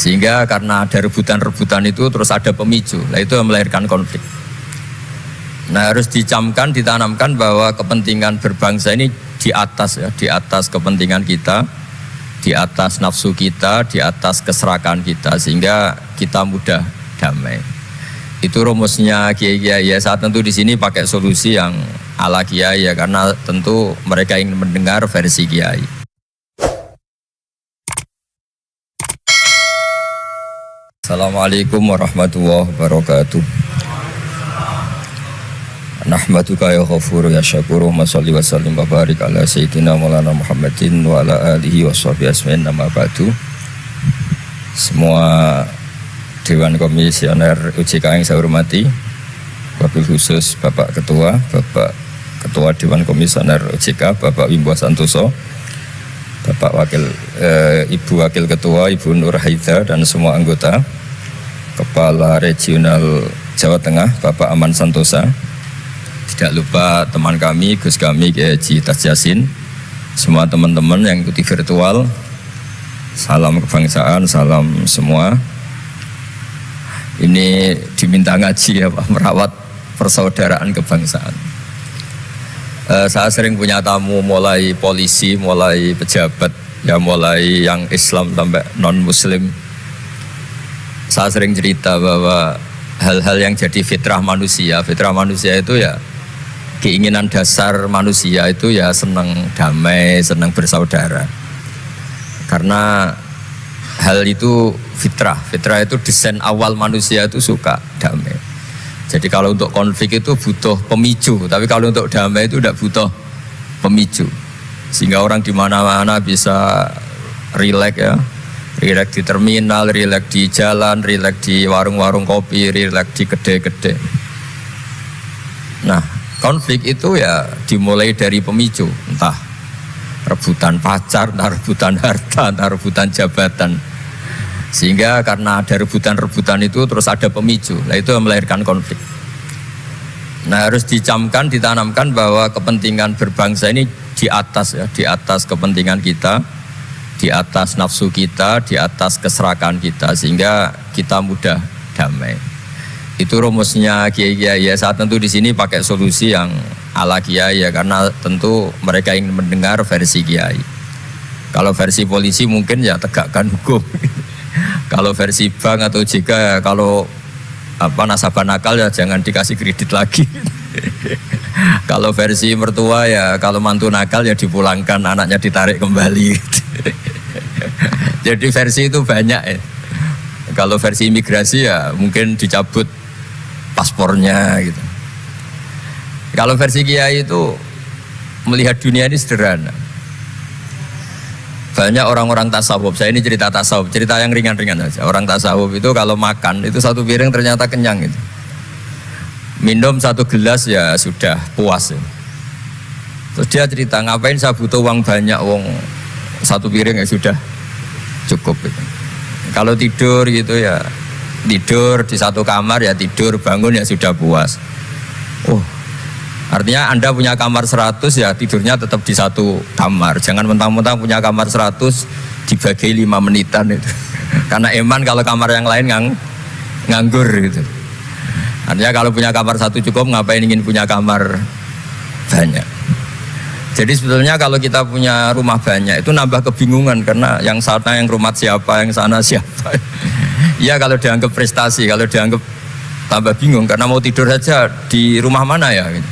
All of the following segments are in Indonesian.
Sehingga karena ada rebutan-rebutan itu terus ada pemicu. Nah itu yang melahirkan konflik. Nah harus dicamkan, ditanamkan bahwa kepentingan berbangsa ini di atas ya, di atas kepentingan kita, di atas nafsu kita, di atas keserakahan kita, sehingga kita mudah damai. Itu rumusnya kiai-kiai ya. Saat tentu di sini pakai solusi yang ala kiai ya, karena tentu mereka ingin mendengar versi kiai. Assalamualaikum warahmatullahi wabarakatuh. Nahmaduka ya ghafur ya syakuru wa sholli wa sallim wa barik ala sayyidina maulana Muhammadin wa ala alihi wa sahbihi asma'in nama ba'du. Semua Dewan Komisioner OJK yang saya hormati, wabil khusus Bapak Ketua Dewan Komisioner OJK Bapak Wimbo Santoso, Bapak Ibu Wakil Ketua Ibu Nur Haida dan semua anggota, Kepala Regional Jawa Tengah Bapak Aman Santosa, tidak lupa teman kami, Gus kami Kiai Haji Tas Yasin, semua teman-teman yang ikuti virtual, salam kebangsaan, salam semua. Ini diminta ngaji ya Pak, merawat persaudaraan kebangsaan. Saya sering punya tamu mulai polisi, mulai pejabat, ya mulai yang Islam sampai non-Muslim. Saya sering cerita bahwa hal-hal yang jadi fitrah manusia itu ya keinginan dasar manusia itu ya senang damai, senang bersaudara. Karena hal itu fitrah itu desain awal manusia itu suka damai. Jadi kalau untuk konflik itu butuh pemicu, tapi kalau untuk damai itu tidak butuh pemicu. Sehingga orang di mana-mana bisa rileks ya. Rileks di terminal, rileks di jalan, rileks di warung-warung kopi, rileks di kedai-kedai. Nah, konflik itu ya dimulai dari pemicu, entah rebutan pacar, entah rebutan harta, entah rebutan jabatan. Sehingga karena ada rebutan-rebutan itu terus ada pemicu. Nah itu yang melahirkan konflik. Nah harus dicamkan, ditanamkan bahwa kepentingan berbangsa ini di atas ya, di atas kepentingan kita, di atas nafsu kita, di atas keserakahan kita, sehingga kita mudah damai. Itu rumusnya kiai-kiai ya. Saat tentu di sini pakai solusi yang ala kiai ya, karena tentu mereka ingin mendengar versi kiai. Kalau versi polisi mungkin ya tegakkan hukum. Kalau versi bank atau OJK ya, kalau nasabah nakal ya jangan dikasih kredit lagi. Kalau versi mertua ya, kalau mantu nakal ya dipulangkan, anaknya ditarik kembali. Jadi versi itu banyak ya. Kalau versi imigrasi ya mungkin dicabut paspornya gitu. Kalau versi kiai itu melihat dunia ini sederhana. Banyak orang-orang tasawuf, saya ini cerita tasawuf, cerita yang ringan-ringan saja. Orang tasawuf itu kalau makan itu satu piring ternyata kenyang gitu. Minum satu gelas ya sudah puas ya. Terus dia cerita, ngapain saya butuh uang banyak, uang satu piring ya sudah cukup gitu. Kalau tidur gitu ya tidur di satu kamar ya tidur, bangun ya sudah puas. Artinya Anda punya kamar 100 ya tidurnya tetap di satu kamar. Jangan mentang-mentang punya kamar 100 dibagi 5 menitan itu. Karena eman kalau kamar yang lain nganggur gitu. Artinya kalau punya kamar 1 cukup, ngapain ingin punya kamar banyak. Jadi sebetulnya kalau kita punya rumah banyak itu nambah kebingungan, karena yang sana yang rumah siapa, yang sana siapa. Ya kalau dianggap prestasi, kalau dianggap tambah bingung, karena mau tidur saja di rumah mana ya gitu.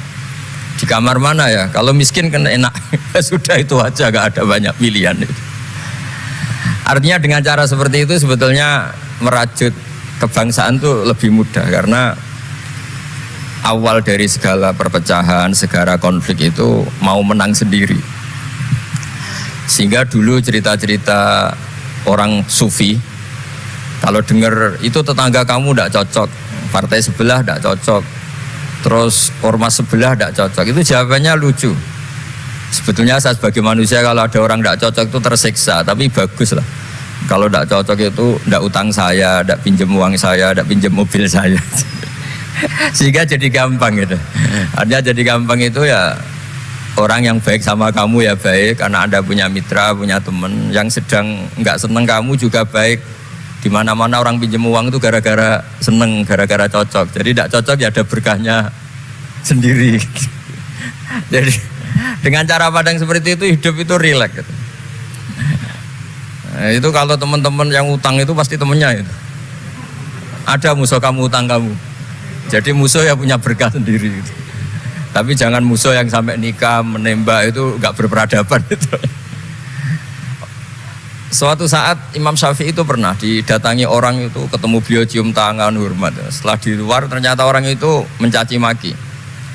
Di kamar mana ya? Kalau miskin kan enak, sudah itu aja, gak ada banyak pilihan. Artinya dengan cara seperti itu sebetulnya merajut kebangsaan itu lebih mudah, karena awal dari segala perpecahan, segala konflik itu mau menang sendiri. Sehingga dulu cerita-cerita orang sufi, kalau dengar itu tetangga kamu tidak cocok, partai sebelah tidak cocok, terus ormas sebelah tidak cocok, itu jawabannya lucu. Sebetulnya saya sebagai manusia kalau ada orang tidak cocok itu tersiksa, tapi bagus lah. Kalau tidak cocok itu tidak utang saya, tidak pinjam uang saya, tidak pinjam mobil saya. Sehingga jadi gampang gitu. Artinya jadi gampang itu ya orang yang baik sama kamu ya baik, karena Anda punya mitra, punya teman. Yang sedang nggak seneng kamu juga baik, Di mana-mana orang pinjam uang itu gara-gara seneng, gara-gara cocok. Jadi tidak cocok ya ada berkahnya sendiri. Jadi dengan cara pandang seperti itu hidup itu rileks. Gitu. Nah, itu kalau teman-teman yang utang itu pasti temennya itu. Ada musuh kamu utang kamu. Jadi musuh ya punya berkah sendiri. Gitu. Tapi jangan musuh yang sampai nikah menembak itu nggak berperadaban itu. Suatu saat Imam Syafi'i itu pernah didatangi orang itu, ketemu beliau cium tangan hormat. Setelah di luar ternyata orang itu mencaci maki.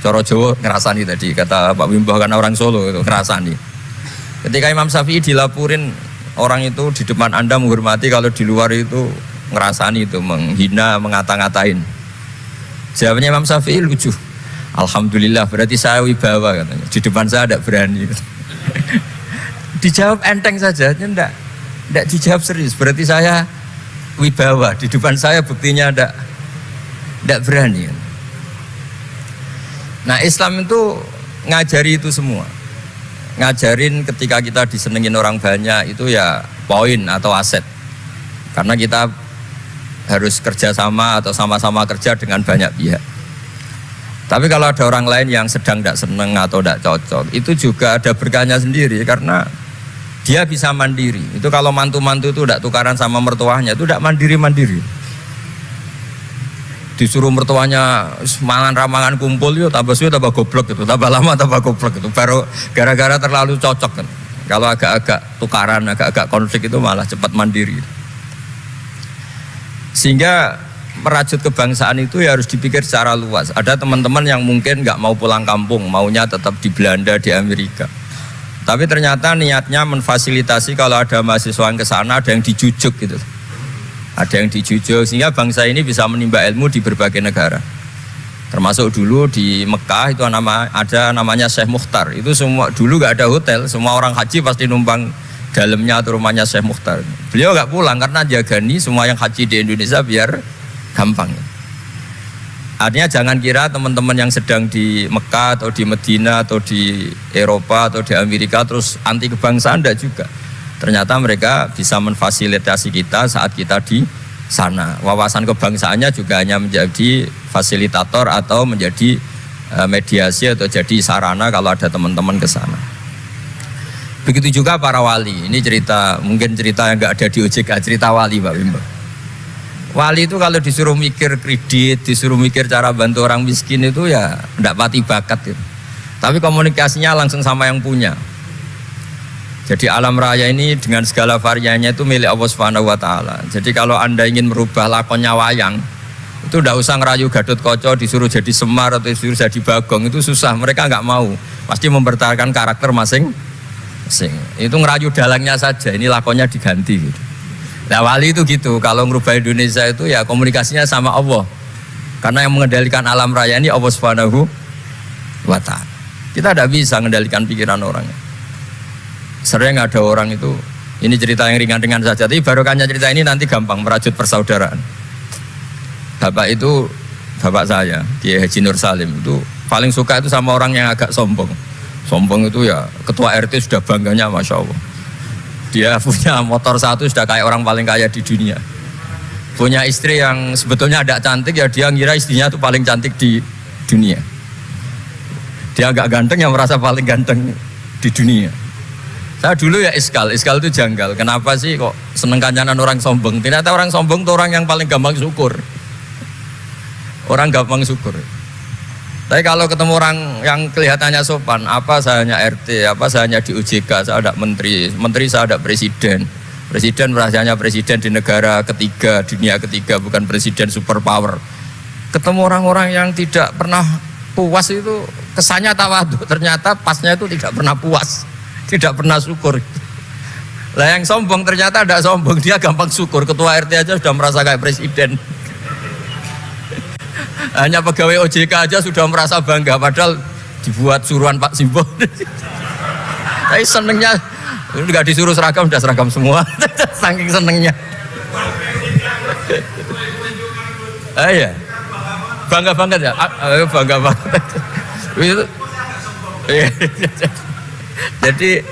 Coro Jawa ngerasani tadi kata Pak Wimbo karena orang Solo itu ngerasani. Ketika Imam Syafi'i dilaporin orang itu di depan Anda menghormati, kalau di luar itu ngerasani itu menghina, mengata-ngatain. Jawabnya Imam Syafi'i lucu. Alhamdulillah berarti saya wibawa katanya. Di depan saya tidak berani. Dijawab enteng saja, tidak dijawab serius. Berarti saya wibawa. Di depan saya buktinya tidak berani. Nah Islam itu ngajari itu semua. Ngajarin ketika kita disenengin orang banyak itu ya poin atau aset. Karena kita harus kerjasama atau sama-sama kerja dengan banyak pihak. Tapi kalau ada orang lain yang sedang tidak seneng atau tidak cocok, itu juga ada berkahnya sendiri karena dia bisa mandiri. Itu kalau mantu-mantu itu tidak tukaran sama mertuanya, itu tidak mandiri-mandiri. Disuruh mertuanya mangan ramangan kumpul, yo tambah suwe tambah goblok gitu, tambah lama tambah goblok gitu. Baru gara-gara terlalu cocok kan. Kalau agak-agak tukaran, agak-agak konflik itu malah cepat mandiri. Sehingga merajut kebangsaan itu ya harus dipikir secara luas. Ada teman-teman yang mungkin nggak mau pulang kampung, maunya tetap di Belanda, di Amerika. Tapi ternyata niatnya memfasilitasi kalau ada mahasiswa yang ke sana, ada yang dijujuk gitu. Ada yang dijujuk sehingga bangsa ini bisa menimba ilmu di berbagai negara. Termasuk dulu di Mekah itu ada namanya Syekh Mukhtar. Itu semua dulu nggak ada hotel, semua orang haji pasti numpang dalamnya atau rumahnya Syekh Mukhtar. Beliau nggak pulang karena jagani semua yang haji di Indonesia biar gampang. Artinya jangan kira teman-teman yang sedang di Mekah atau di Medina atau di Eropa atau di Amerika terus anti kebangsaan, enggak juga. Ternyata mereka bisa memfasilitasi kita saat kita di sana. Wawasan kebangsaannya juga hanya menjadi fasilitator atau menjadi mediasi atau jadi sarana kalau ada teman-teman ke sana. Begitu juga para wali. Ini cerita, mungkin cerita yang enggak ada di OJK, cerita wali Pak Wimbo. Wali itu kalau disuruh mikir kredit, disuruh mikir cara bantu orang miskin itu ya enggak pati bakat gitu. Tapi komunikasinya langsung sama yang punya. Jadi alam raya ini dengan segala variannya itu milik Allah Subhanahu wa taala. Jadi kalau Anda ingin merubah lakonnya wayang, itu enggak usah ngerayu Gadot Kaca disuruh jadi Semar atau disuruh jadi Bagong, itu susah, mereka enggak mau. Pasti mempertahankan karakter masing-masing. Itu ngerayu dalangnya saja, ini lakonnya diganti gitu. Nah wali itu gitu, kalau merubah Indonesia itu ya komunikasinya sama Allah. Karena yang mengendalikan alam raya ini Allah Subhanahu wa ta'ala. Kita tidak bisa mengendalikan pikiran orang. Sering ada orang itu, ini cerita yang ringan-ringan saja, tapi barokahnya cerita ini nanti gampang merajut persaudaraan. Bapak itu, bapak saya, Kiai Haji Nur Salim, itu paling suka itu sama orang yang agak sombong. Sombong itu ya, ketua RT sudah bangganya Masya Allah. Dia punya motor satu sudah kayak orang paling kaya di dunia. Punya istri yang sebetulnya tidak cantik, ya dia ngira istrinya itu paling cantik di dunia. Dia agak ganteng yang merasa paling ganteng di dunia. Saya dulu ya iskal itu janggal. Kenapa sih kok seneng kancanan orang sombong? Ternyata orang sombong itu orang yang paling gampang syukur. Orang gampang syukur. Tapi kalau ketemu orang yang kelihatannya sopan, apa saya hanya RT, apa saya hanya di OJK, saya ada menteri saya ada presiden. Presiden merasanya presiden di negara ketiga, dunia ketiga, bukan presiden superpower. Ketemu orang-orang yang tidak pernah puas itu kesannya tawadhu, ternyata pasnya itu tidak pernah puas, tidak pernah syukur. Lah yang sombong ternyata tidak sombong, dia gampang syukur. Ketua RT aja sudah merasa kayak presiden. Hanya pegawai OJK aja sudah merasa bangga, padahal dibuat suruhan Pak Simbo. Tapi senengnya, nggak disuruh seragam, udah seragam semua. Saking senengnya. Iya, bangga banget ya. Bangga banget. Jadi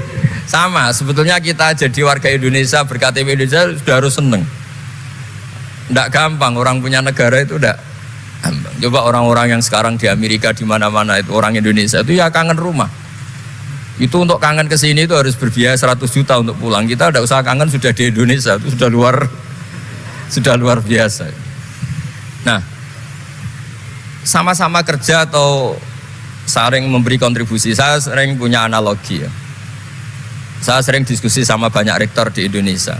sama, sebetulnya kita jadi warga Indonesia, berKTP Indonesia sudah harus seneng. Ndak gampang, orang punya negara itu ndak gampang. Coba orang-orang yang sekarang di Amerika di mana-mana itu orang Indonesia itu ya kangen rumah. Itu untuk kangen ke sini itu harus berbiaya 100 juta untuk pulang. Kita ndak usah kangen, sudah di Indonesia itu sudah luar biasa. Nah, sama-sama kerja atau saling memberi kontribusi. Saya sering punya analogi ya. Saya sering diskusi sama banyak rektor di Indonesia.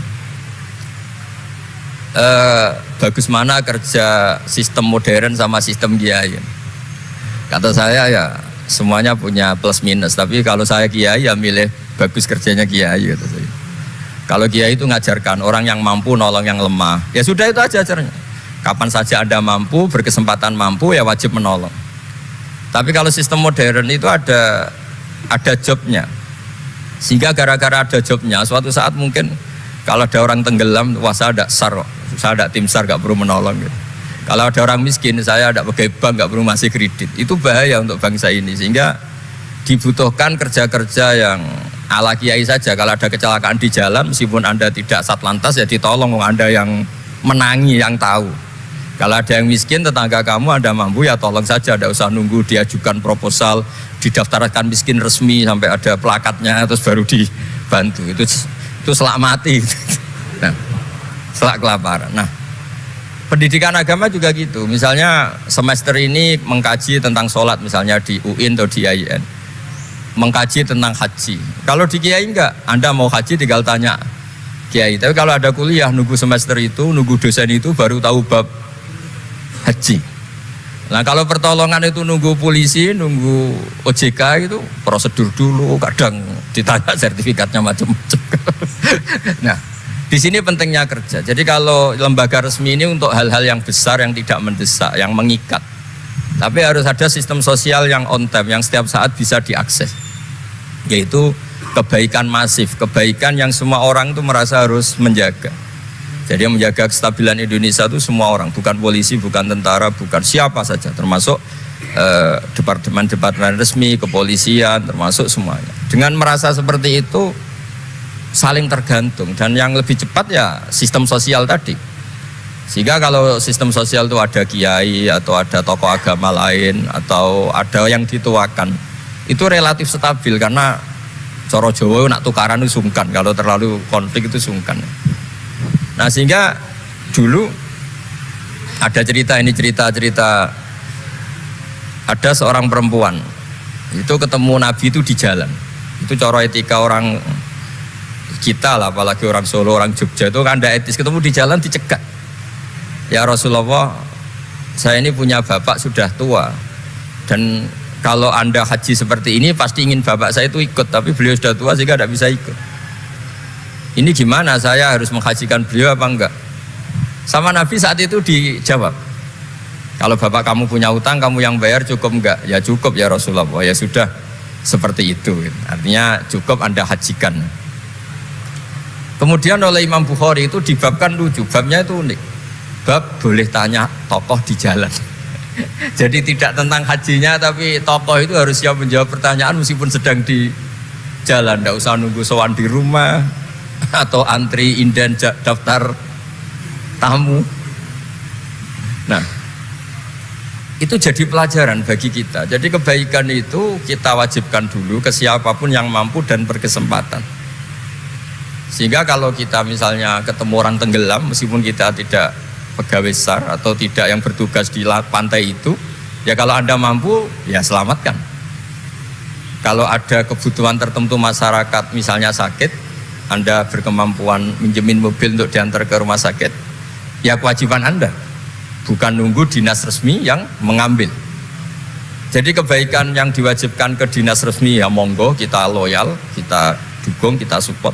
Bagus mana kerja sistem modern sama sistem kiai. Kata saya ya semuanya punya plus minus, tapi kalau saya kiai ya milih bagus kerjanya kiai kata saya. Kalau kiai itu ngajarkan orang yang mampu nolong yang lemah, ya sudah itu aja ajarnya. Kapan saja Anda mampu, berkesempatan mampu ya wajib menolong. Tapi kalau sistem modern itu ada jobnya, sehingga gara-gara ada jobnya suatu saat mungkin kalau ada orang tenggelam, wah saya ada SAR, saya ada tim SAR gak perlu menolong gitu. Kalau ada orang miskin, saya ada pegawai bank gak perlu ngasih kredit. Itu bahaya untuk bangsa ini, sehingga dibutuhkan kerja-kerja yang ala kiai saja. Kalau ada kecelakaan di jalan, meskipun Anda tidak satlantas ya ditolong Anda yang menangi, yang tahu. Kalau ada yang miskin, tetangga kamu Anda mampu ya tolong saja, tidak usah nunggu diajukan proposal, didaftarkan miskin resmi sampai ada plakatnya terus baru dibantu. Itu selak mati. Nah, selak kelaparan. Nah, pendidikan agama juga gitu. Misalnya semester ini mengkaji tentang sholat misalnya di UIN atau di IAIN, mengkaji tentang haji. Kalau di kiai enggak, Anda mau haji tinggal tanya kiai. Tapi kalau ada kuliah nunggu semester itu, nunggu dosen itu baru tahu bab haji. Nah kalau pertolongan itu nunggu polisi, nunggu OJK itu prosedur dulu, kadang ditanya sertifikatnya macam-macam. Nah di sini pentingnya kerja. Jadi kalau lembaga resmi ini untuk hal-hal yang besar, yang tidak mendesak, yang mengikat. Tapi harus ada sistem sosial yang on time, yang setiap saat bisa diakses. Yaitu kebaikan masif, kebaikan yang semua orang itu merasa harus menjaga. Jadi yang menjaga kestabilan Indonesia itu semua orang, bukan polisi, bukan tentara, bukan siapa saja, termasuk departemen-departemen resmi, kepolisian, termasuk semuanya. Dengan merasa seperti itu, saling tergantung, dan yang lebih cepat ya sistem sosial tadi. Sehingga kalau sistem sosial itu ada kiai atau ada tokoh agama lain atau ada yang dituakan, itu relatif stabil karena coro Jawa nak tukaran itu sungkan, kalau terlalu konflik itu sungkan. Nah sehingga dulu ada cerita ada seorang perempuan itu ketemu Nabi itu di jalan. Itu coro etika orang kita lah, apalagi orang Solo, orang Jogja itu kan ada etis, ketemu di jalan dicegat. Ya Rasulullah, saya ini punya bapak sudah tua, dan kalau Anda haji seperti ini pasti ingin bapak saya itu ikut, tapi beliau sudah tua sehingga tidak bisa ikut. Ini gimana, saya harus menghajikan beliau apa enggak? Sama Nabi saat itu dijawab, kalau bapak kamu punya utang, kamu yang bayar, cukup enggak? Ya cukup ya Rasulullah. Ya sudah, seperti itu. Artinya cukup Anda hajikan. Kemudian oleh Imam Bukhari itu dibabkan lucu, babnya itu unik. Bab boleh tanya tokoh di jalan. Jadi tidak tentang hajinya, tapi tokoh itu harus siap menjawab pertanyaan meskipun sedang di jalan. Tidak usah nunggu sowan di rumah atau antri inden daftar tamu. Nah, itu jadi pelajaran bagi kita. Jadi kebaikan itu kita wajibkan dulu ke siapapun yang mampu dan berkesempatan. Sehingga kalau kita misalnya ketemu orang tenggelam, meskipun kita tidak pegawai SAR atau tidak yang bertugas di pantai itu, ya kalau Anda mampu, ya selamatkan. Kalau ada kebutuhan tertentu masyarakat, misalnya sakit, Anda berkemampuan minjemin mobil untuk diantar ke rumah sakit, ya kewajiban Anda, bukan nunggu dinas resmi yang mengambil. Jadi kebaikan yang diwajibkan ke dinas resmi ya monggo, kita loyal, kita dukung, kita support.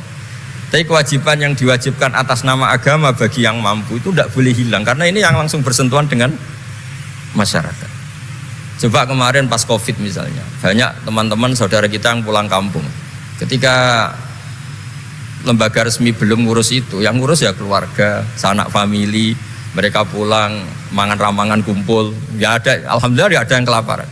Tapi kewajiban yang diwajibkan atas nama agama bagi yang mampu itu tidak boleh hilang, karena ini yang langsung bersentuhan dengan masyarakat. Coba kemarin pas Covid misalnya, banyak teman-teman saudara kita yang pulang kampung. Ketika lembaga resmi belum ngurus itu, yang ngurus ya keluarga, sanak famili, mereka pulang, mangan ramangan kumpul, ya ada, alhamdulillah ya ada yang kelaparan.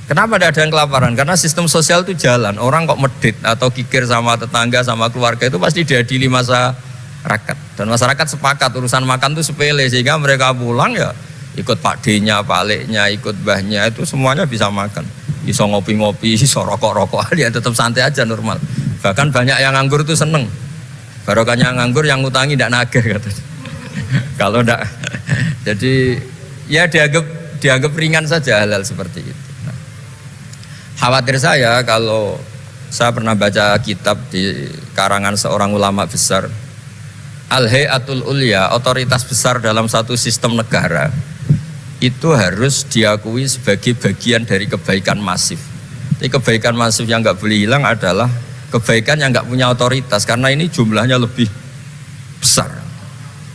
Kenapa tidak ada yang kelaparan? Karena sistem sosial itu jalan. Orang kok medit atau kikir sama tetangga, sama keluarga itu pasti diadili masa rakat. Dan masyarakat sepakat urusan makan itu sepele sehingga mereka pulang ya ikut Pak D-nya, Pak Leknya, ikut mbahnya itu semuanya bisa makan. Iso ngopi-ngopi, iso rokok-rokok, ya tetap santai aja normal. Bahkan banyak yang nganggur itu seneng. Barokahnya nganggur yang ngutangi tidak nagih katanya. Kalau tidak, jadi ya dianggap ringan saja hal-hal seperti itu. Nah, khawatir saya kalau saya pernah baca kitab di karangan seorang ulama besar, Al-Hayatul Ulya, otoritas besar dalam satu sistem negara, itu harus diakui sebagai bagian dari kebaikan masif. Tapi kebaikan masif yang nggak boleh hilang adalah kebaikan yang nggak punya otoritas, karena ini jumlahnya lebih besar.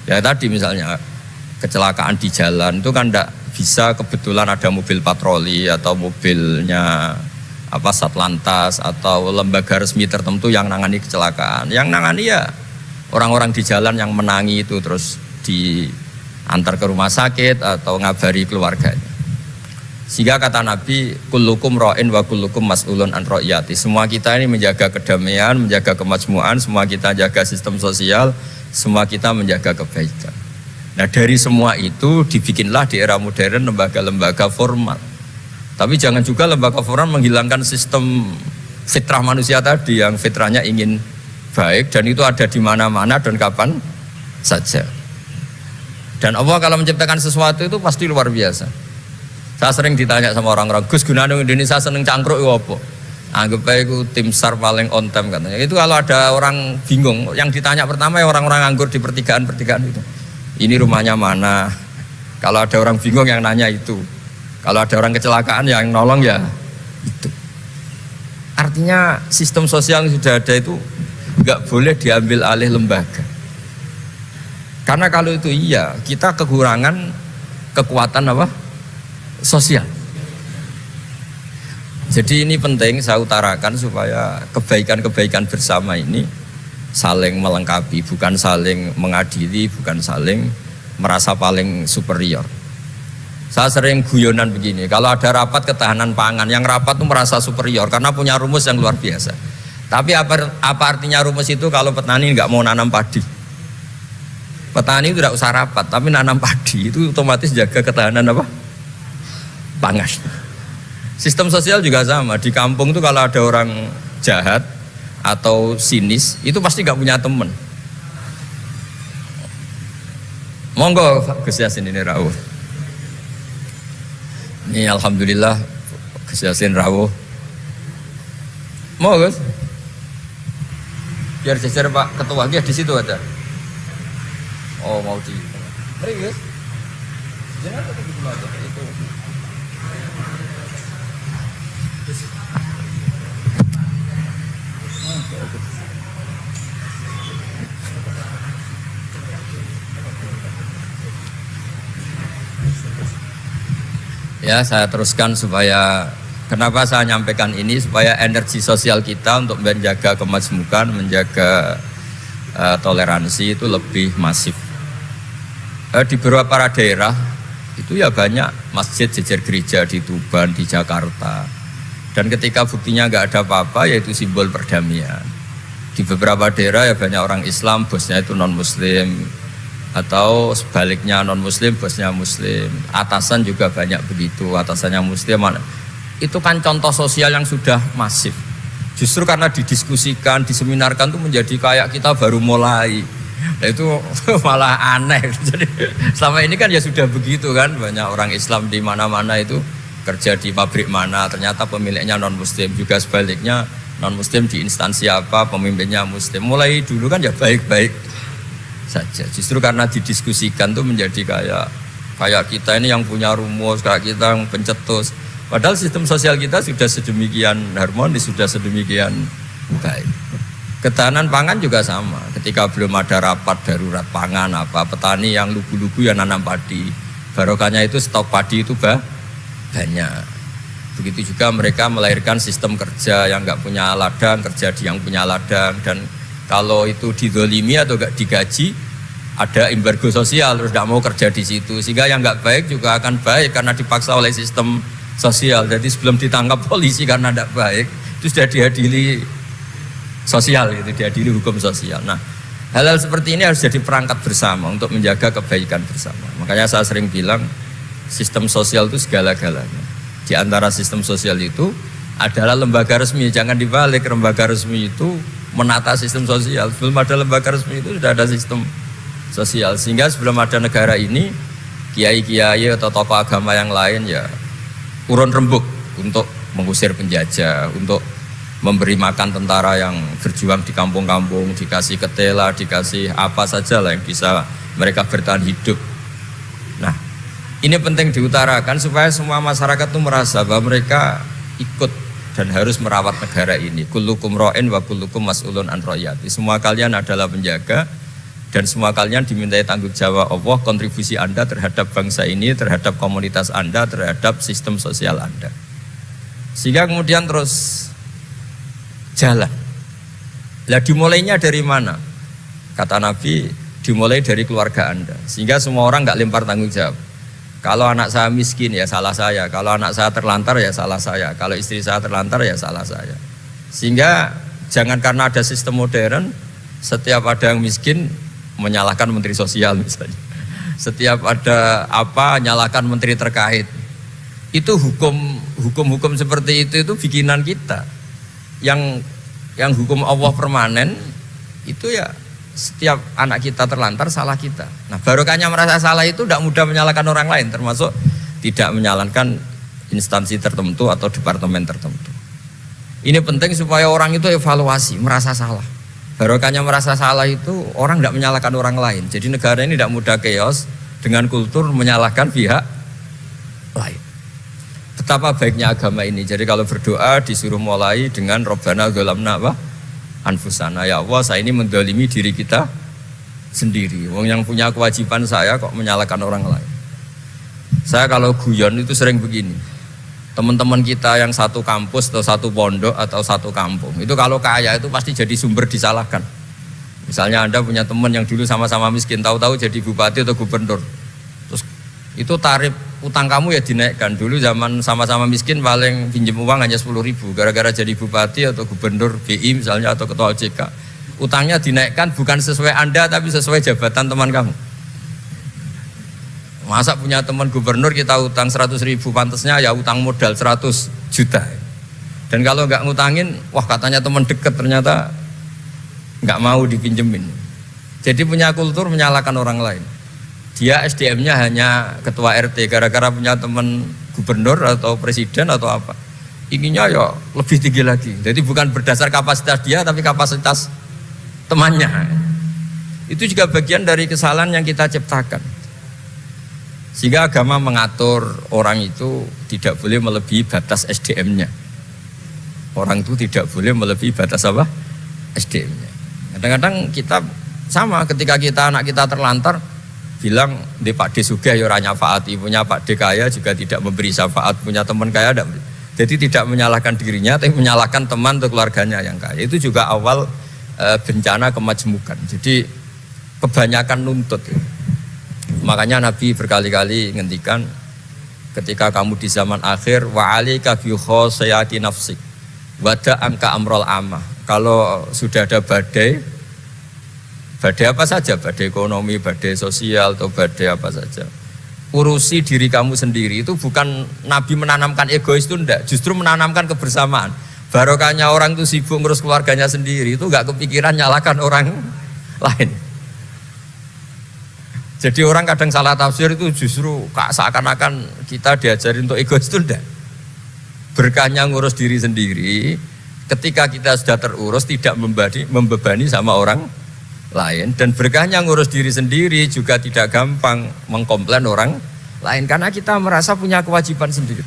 Ya tadi misalnya kecelakaan di jalan itu kan tidak bisa kebetulan ada mobil patroli atau mobilnya Satlantas atau lembaga resmi tertentu yang nangani kecelakaan. Yang nangani ya orang-orang di jalan yang menangi itu terus diantar ke rumah sakit atau ngabari keluarganya. Sehingga kata Nabi, kullukum ra'in wa kullukum mas'ulun an ra'iyati. Semua kita ini menjaga kedamaian, menjaga kemajmuan, semua kita jaga sistem sosial, semua kita menjaga kebaikan. Nah dari semua itu dibikinlah di era modern lembaga-lembaga formal. Tapi jangan juga lembaga formal menghilangkan sistem fitrah manusia tadi yang fitrahnya ingin baik dan itu ada di mana-mana dan kapan saja. Dan Allah kalau menciptakan sesuatu itu pasti luar biasa. Saya sering ditanya sama orang-orang, Gus gunanya Indonesia seneng cangkruk itu apa? Anggap aja itu tim SAR paling on time katanya. Itu kalau ada orang bingung, yang ditanya pertama ya orang-orang nganggur di pertigaan-pertigaan itu. Ini rumahnya mana? Kalau ada orang bingung yang nanya itu. Kalau ada orang kecelakaan yang nolong ya itu. Artinya sistem sosial yang sudah ada itu nggak boleh diambil alih lembaga. Karena kalau itu iya, kita kekurangan kekuatan sosial. Jadi ini penting saya utarakan supaya kebaikan-kebaikan bersama ini saling melengkapi, bukan saling mengadili, bukan saling merasa paling superior. Saya sering guyonan begini, kalau ada rapat ketahanan pangan, yang rapat tuh merasa superior karena punya rumus yang luar biasa. Tapi apa artinya rumus itu kalau petani nggak mau nanam padi? Petani itu tidak usah rapat, tapi nanam padi itu otomatis jaga ketahanan pangan. Sistem sosial juga sama. Di kampung tuh kalau ada orang jahat atau sinis, itu pasti nggak punya teman. Monggo Gus Yasin ini rawuh. Ini alhamdulillah Gus Yasin rawuh. Mau Gus? Biar jajar Pak Ketua dia di situ ada. Oh mau di. Mari Gus. Jangan itu. Ya saya teruskan supaya kenapa saya nyampaikan ini supaya energi sosial kita untuk menjaga kemajmukan, menjaga toleransi itu lebih masif. Di beberapa daerah itu ya banyak masjid jejer gereja di Tuban, di Jakarta. Dan ketika buktinya nggak ada apa-apa yaitu simbol perdamaian. Di beberapa daerah ya banyak orang Islam, bosnya itu non-Muslim. Atau sebaliknya non-Muslim, bosnya Muslim. Atasan juga banyak begitu, atasannya Muslim. Itu kan contoh sosial yang sudah masif. Justru karena didiskusikan, diseminarkan itu menjadi kayak kita baru mulai. Nah itu malah aneh. Jadi selama ini kan ya sudah begitu kan, banyak orang Islam di mana-mana itu kerja di pabrik mana, ternyata pemiliknya non-Muslim. Juga sebaliknya non-Muslim di instansi apa, pemimpinnya Muslim. Mulai dulu kan ya baik-baik saja. Justru karena didiskusikan tuh menjadi kayak kita ini yang punya rumus, kayak kita yang pencetus. Padahal sistem sosial kita sudah sedemikian harmonis, sudah sedemikian baik. Ketahanan pangan juga sama. Ketika belum ada rapat darurat pangan petani yang lugu-lugu yang nanam padi, barokahnya itu stok padi itu banyak. Begitu juga mereka melahirkan sistem kerja yang nggak punya ladang, kerja di yang punya ladang, dan kalau itu didolimi atau nggak digaji, ada embargo sosial, terus nggak mau kerja di situ. Sehingga yang nggak baik juga akan baik karena dipaksa oleh sistem sosial. Jadi sebelum ditangkap polisi karena tidak baik, itu sudah diadili sosial, itu diadili hukum sosial. Nah, Hal-hal seperti ini harus jadi perangkat bersama untuk menjaga kebaikan bersama. Makanya saya sering bilang sistem sosial itu segala-galanya. Di antara sistem sosial itu adalah lembaga resmi. Jangan dibalik, lembaga resmi itu menata sistem sosial. Sebelum ada lembaga resmi itu sudah ada sistem sosial. Sehingga sebelum ada negara ini, kiai-kiai atau tokoh agama yang lain ya urun rembuk untuk mengusir penjajah, untuk memberi makan tentara yang berjuang di kampung-kampung, dikasih ketela, dikasih apa saja lah yang bisa mereka bertahan hidup. Nah, ini penting diutarakan supaya semua masyarakat itu merasa bahwa mereka ikut dan harus merawat negara ini. Kullukum ra'in wa kullukum mas'ulun an ra'iyati. Semua kalian adalah penjaga dan semua kalian dimintai tanggung jawab Allah, kontribusi Anda terhadap bangsa ini, terhadap komunitas Anda, terhadap sistem sosial Anda. Sehingga kemudian terus jalan. Lah dimulainya dari mana? Kata Nabi, dimulai dari keluarga Anda. Sehingga semua orang nggak lempar tanggung jawab. Kalau anak saya miskin ya salah saya. Kalau anak saya terlantar ya salah saya. Kalau istri saya terlantar ya salah saya. Sehingga jangan karena ada sistem modern, setiap ada yang miskin menyalahkan menteri sosial misalnya. Setiap ada apa nyalahkan menteri terkait. Itu hukum seperti itu bikinan kita. Yang hukum Allah permanen itu ya setiap anak kita terlantar salah kita. Nah barokahnya merasa salah itu tidak mudah menyalahkan orang lain, termasuk tidak menyalahkan instansi tertentu atau departemen tertentu. Ini penting supaya orang itu evaluasi, merasa salah. Barokahnya merasa salah itu orang tidak menyalahkan orang lain. Jadi negara ini tidak mudah chaos dengan kultur menyalahkan pihak lain. Betapa baiknya agama ini. Jadi kalau berdoa disuruh mulai dengan Rabbana dzalamna anfusana. Ya Allah, saya ini mendolimi diri kita sendiri. Wong yang punya kewajiban saya kok menyalahkan orang lain. Saya kalau guyon itu sering begini. Teman-teman kita yang satu kampus atau satu pondok atau satu kampung, itu kalau kaya itu pasti jadi sumber disalahkan. Misalnya Anda punya teman yang dulu sama-sama miskin, tahu-tahu jadi bupati atau gubernur. Terus itu tarif utang kamu ya dinaikkan. Dulu zaman sama-sama miskin paling pinjam uang hanya 10.000, gara-gara jadi bupati atau gubernur BI misalnya atau ketua OJK, utangnya dinaikkan bukan sesuai Anda tapi sesuai jabatan teman kamu. Masa punya teman gubernur kita utang 100.000, pantasnya ya utang modal 100 juta. Dan kalau nggak ngutangin, wah katanya teman deket, ternyata nggak mau dipinjemin. Jadi punya kultur menyalahkan orang lain. Dia SDM-nya hanya ketua RT, gara-gara punya teman gubernur atau presiden atau apa, inginnya ya lebih tinggi lagi. Jadi bukan berdasar kapasitas dia, tapi kapasitas temannya. Itu juga bagian dari kesalahan yang kita ciptakan. Sehingga agama mengatur orang itu tidak boleh melebihi batas SDM-nya. Orang itu tidak boleh melebihi batas apa? SDM-nya. Kadang-kadang kita sama, ketika kita anak kita terlantar, bilang di Pak D sugih ya ora nyafaati, punya Pak D kaya juga tidak memberi syafaat, punya teman kaya tidak. Jadi tidak menyalahkan dirinya, tapi menyalahkan teman atau keluarganya yang kaya. Itu juga awal bencana kemajmukan. Jadi kebanyakan nuntut. Makanya Nabi berkali-kali ngendikan, ketika kamu di zaman akhir, wa alika bi khosayati nafsik wada angka amrol amah. Kalau sudah ada badai apa saja, badai ekonomi, badai sosial atau badai apa saja, urusi diri kamu sendiri. Itu bukan Nabi menanamkan egois, itu enggak, justru menanamkan kebersamaan. Barokahnya orang itu sibuk ngurus keluarganya sendiri, itu enggak kepikiran nyalakan orang lain. Jadi orang kadang salah tafsir itu justru seakan-akan kita diajarin untuk egois, itu enggak. Berkahnya ngurus diri sendiri, ketika kita sudah terurus tidak membebani sama orang lain, dan berkahnya ngurus diri sendiri juga tidak gampang mengkomplain orang lain karena kita merasa punya kewajiban sendiri.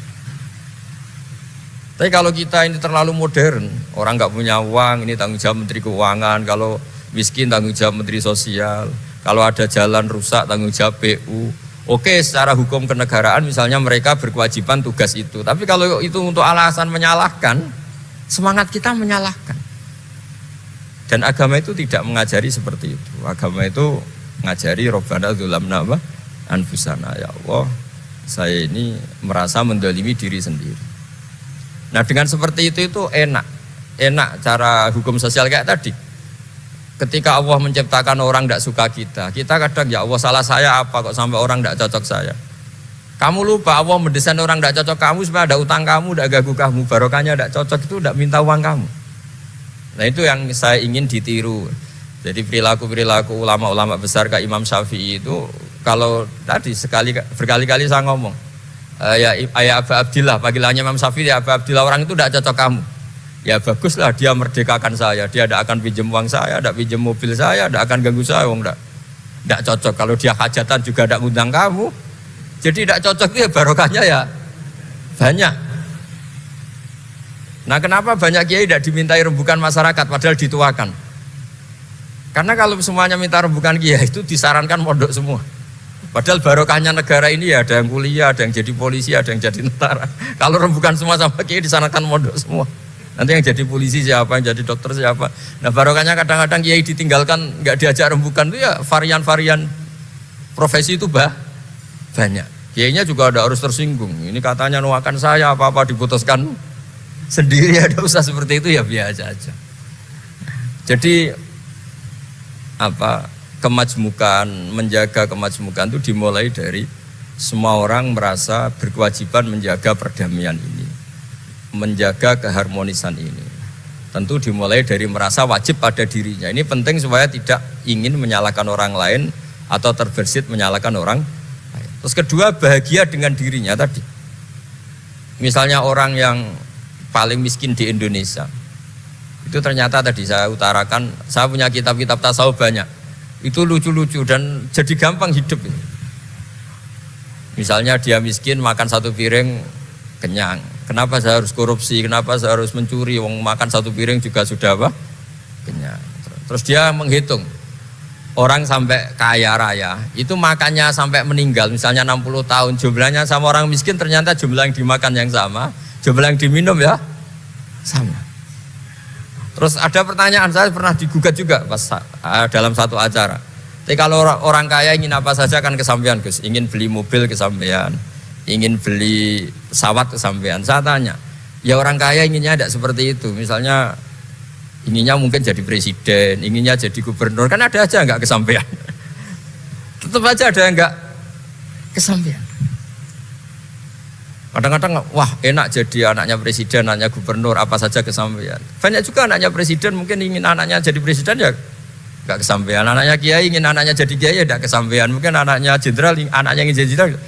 Tapi kalau kita ini terlalu modern, orang nggak punya uang, ini tanggung jawab Menteri Keuangan, kalau miskin tanggung jawab Menteri Sosial, kalau ada jalan rusak tanggung jawab PU. Oke, secara hukum kenegaraan misalnya mereka berkewajiban tugas itu, tapi kalau itu untuk alasan menyalahkan, semangat kita menyalahkan. Dan agama itu tidak mengajari seperti itu. Agama itu mengajari Rabbana dzalamna anfusana. Ya Allah, saya ini merasa mendolimi diri sendiri. Nah dengan seperti itu enak cara hukum sosial kayak tadi. ketika Allah menciptakan orang tidak suka kita kadang ya Allah salah saya apa kok sampai orang tidak cocok saya. Kamu lupa Allah mendesain orang tidak cocok kamu supaya ada utang kamu, tidak ganggu kamu, barokahnya tidak cocok itu tidak minta uang kamu. Nah itu yang saya ingin ditiru. Jadi perilaku ulama-ulama besar kayak Imam Syafi'i itu kalau tadi berkali-kali saya ngomong ya Aba Abdillah, panggilannya Imam Syafi'i ya Aba Abdillah, orang itu tidak cocok kamu. Ya baguslah dia merdekakan saya, dia tidak akan pinjam uang saya, tidak pinjam mobil saya, tidak akan ganggu saya, tidak cocok. Kalau dia hajatan juga tidak ngundang kamu, jadi tidak cocok itu ya barokahnya ya banyak. Nah kenapa banyak kiai tidak dimintai rembukan masyarakat padahal dituakan? Karena kalau semuanya minta rembukan kiai itu disarankan mondok semua. Padahal barokahnya negara ini ya ada yang kuliah, ada yang jadi polisi, ada yang jadi tentara. Kalau rembukan semua sama kiai disarankan mondok semua. Nanti yang jadi polisi siapa, yang jadi dokter siapa. Nah barokahnya kadang-kadang kiai ditinggalkan, nggak diajak rembukan itu ya varian-varian profesi itu banyak. Kiainya juga ada harus tersinggung. Ini katanya nuakan saya, apa-apa diputuskan sendiri, ada usah seperti itu ya biasa aja. Jadi kemajmukan, menjaga kemajmukan itu dimulai dari semua orang merasa berkewajiban menjaga perdamaian ini, menjaga keharmonisan ini. Tentu dimulai dari merasa wajib pada dirinya. Ini penting supaya tidak ingin menyalahkan orang lain atau terbersit menyalahkan orang lain. Terus kedua, bahagia dengan dirinya tadi. Misalnya orang yang paling miskin di Indonesia, itu ternyata tadi saya utarakan, saya punya kitab-kitab tasawuf banyak. Itu lucu-lucu dan jadi gampang hidup ini. Misalnya dia miskin makan satu piring kenyang. Kenapa saya harus korupsi? Kenapa saya harus mencuri? Wong makan satu piring juga sudah kenyang. Terus dia menghitung orang sampai kaya raya itu makannya sampai meninggal, misalnya 60 tahun, jumlahnya sama orang miskin ternyata jumlah yang dimakan yang sama, jumlah yang diminum ya sama. Terus ada pertanyaan, saya pernah digugat juga pas dalam satu acara. Tapi kalau orang kaya ingin apa saja kan kesampean Gus, ingin beli mobil kesampean, ingin beli pesawat kesampean. Saya tanya, ya orang kaya inginnya tidak seperti itu. Misalnya inginnya mungkin jadi presiden, inginnya jadi gubernur, kan ada aja enggak kesampean. Tetap aja ada yang enggak kesampean. Kadang-kadang wah enak jadi anaknya presiden, anaknya gubernur, apa saja kesampean. Banyak juga anaknya presiden mungkin ingin anaknya jadi presiden ya enggak kesampean. Anaknya kiai ingin anaknya jadi kiai ya enggak kesampean. Mungkin anaknya jenderal, anaknya ingin jadi jenderal.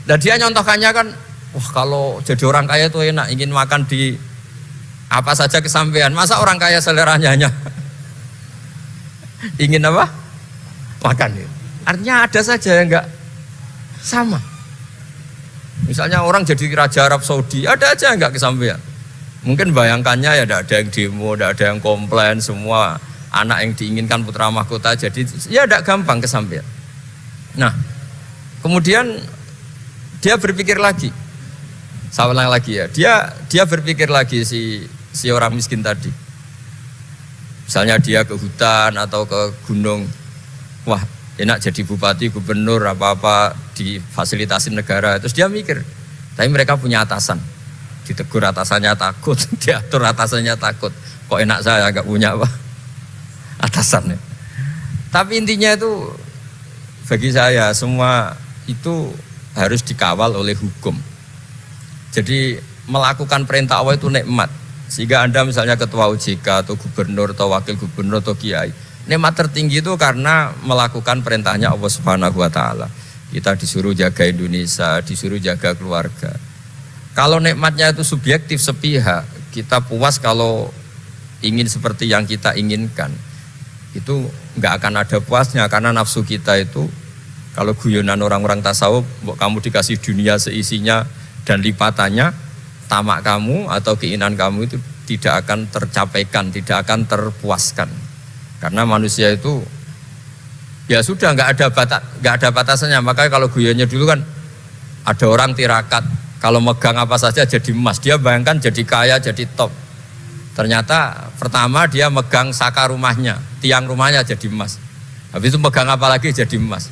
Dan dia nyontohkannya kan, wah kalau jadi orang kaya itu enak, ingin makan di apa saja kesampean. Masa orang kaya seleranya hanya ingin apa? Makan. Artinya ada saja yang enggak sama. Misalnya orang jadi raja Arab Saudi, ada aja enggak kesampean. Mungkin bayangkannya ya tidak ada yang demo, tidak ada yang komplain, semua anak yang diinginkan putra mahkota jadi ya tidak gampang kesampean. Nah, kemudian dia berpikir lagi. Saya ulang lagi ya. Dia berpikir lagi si orang miskin tadi. Misalnya dia ke hutan atau ke gunung. Wah, enak jadi bupati, gubernur, apa-apa difasilitasi negara. Terus dia mikir, tapi mereka punya atasan. Ditegur atasannya takut, diatur atasannya takut. Kok enak saya agak punya apa? Atasan ya. Tapi intinya itu bagi saya semua itu harus dikawal oleh hukum. Jadi melakukan perintah Allah itu nikmat. Sehingga Anda misalnya ketua OJK atau gubernur atau wakil gubernur atau kiai, nikmat tertinggi itu karena melakukan perintahnya Allah Subhanahu wa taala. Kita disuruh jaga Indonesia, disuruh jaga keluarga. Kalau nikmatnya itu subjektif sepihak, kita puas kalau ingin seperti yang kita inginkan. Itu enggak akan ada puasnya karena nafsu kita itu, kalau guyonan orang-orang tasawuf, kamu dikasih dunia seisinya dan lipatannya, tamak kamu atau keinginan kamu itu tidak akan tercapaikan, tidak akan terpuaskan. Karena manusia itu ya sudah nggak ada batasannya. Makanya kalau guyonnya dulu kan ada orang tirakat, kalau megang apa saja jadi emas. Dia bayangkan jadi kaya, jadi top. Ternyata pertama dia megang saka rumahnya, tiang rumahnya jadi emas. Habis itu megang apa lagi jadi emas.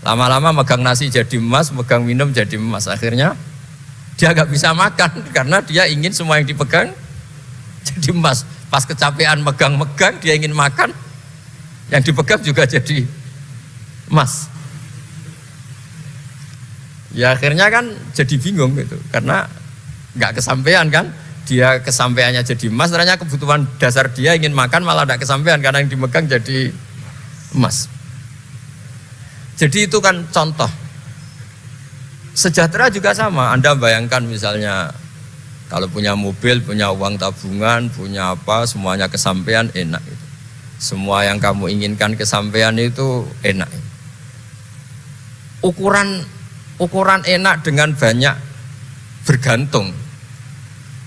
Lama-lama megang nasi jadi emas, megang minum jadi emas. Akhirnya dia nggak bisa makan karena dia ingin semua yang dipegang jadi emas. Pas kecapean megang-megang, dia ingin makan Yang dipegang juga jadi emas. Ya akhirnya kan jadi bingung gitu, karena nggak kesampaian kan. Dia kesampaiannya jadi emas, ternyata kebutuhan dasar dia ingin makan malah tidak kesampaian karena yang dimegang jadi emas. Jadi itu kan contoh. Sejahtera juga sama. Anda bayangkan misalnya kalau punya mobil, punya uang tabungan, punya apa, semuanya kesampaian, enak gitu. Semua yang kamu inginkan kesampaian itu enak. Ukuran enak dengan banyak bergantung,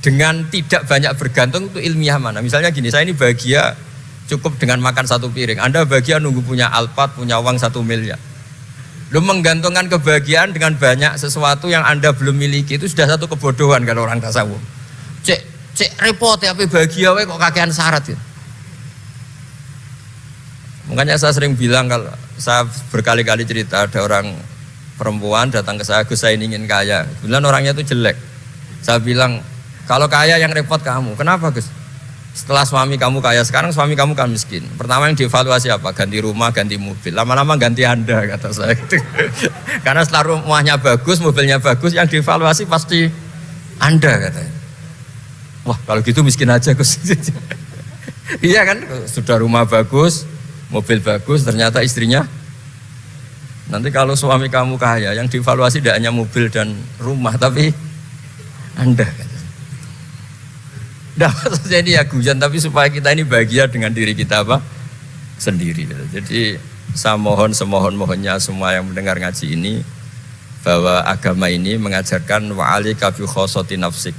dengan tidak banyak bergantung itu ilmiah mana? Misalnya gini, saya ini bahagia cukup dengan makan satu piring. Anda bahagia nunggu punya Alphard, punya uang 1 miliar. Lu menggantungkan kebahagiaan dengan banyak sesuatu yang Anda belum miliki, itu sudah satu kebodohan kalau orang tasawuf. Cek repot ya, tapi bahagia we kok kakean syarat ya. Makanya saya sering bilang, kalau saya berkali-kali cerita ada orang perempuan datang ke saya, Gus saya ingin kaya. Bilang orangnya itu jelek. Saya bilang, kalau kaya yang repot kamu. Kenapa Gus? Setelah suami kamu kaya, sekarang suami kamu kan miskin. Pertama yang dievaluasi apa? Ganti rumah, ganti mobil. Lama-lama ganti Anda, kata saya. Karena setelah rumahnya bagus, mobilnya bagus, yang dievaluasi pasti Anda, katanya. Wah kalau gitu miskin aja Gus. Iya kan, sudah rumah bagus, mobil bagus, ternyata istrinya. Nanti kalau suami kamu kaya, yang dievaluasi tidak hanya mobil dan rumah, tapi Anda, katanya. Nah, maksudnya ini ya guyon, tapi supaya kita ini bahagia dengan diri kita apa? Sendiri. Jadi saya mohon semohon-mohonnya semua yang mendengar ngaji ini, bahwa agama ini mengajarkan wa'alika bi khossati nafsik.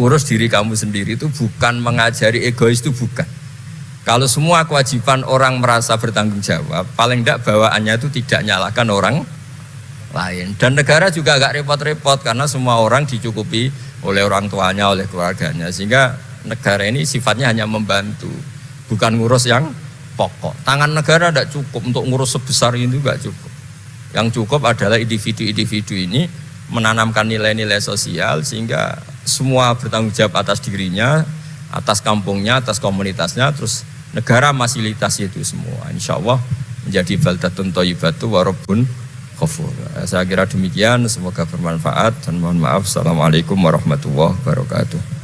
Urus diri kamu sendiri itu bukan mengajari egois, itu bukan. Kalau semua kewajiban orang merasa bertanggung jawab, paling tidak bawaannya itu tidak nyalahkan orang lain. Dan negara juga agak repot-repot karena semua orang dicukupi oleh orang tuanya, oleh keluarganya, sehingga negara ini sifatnya hanya membantu, bukan ngurus yang pokok. Tangan negara tidak cukup untuk ngurus sebesar ini, juga cukup. Yang cukup adalah individu-individu ini menanamkan nilai-nilai sosial sehingga semua bertanggung jawab atas dirinya, atas kampungnya, atas komunitasnya, terus negara fasilitasi itu semua. Insya Allah menjadi baldatun thayyibatu wa rabbun ghafur. Saya kira demikian, semoga bermanfaat dan mohon maaf. Assalamualaikum warahmatullahi wabarakatuh.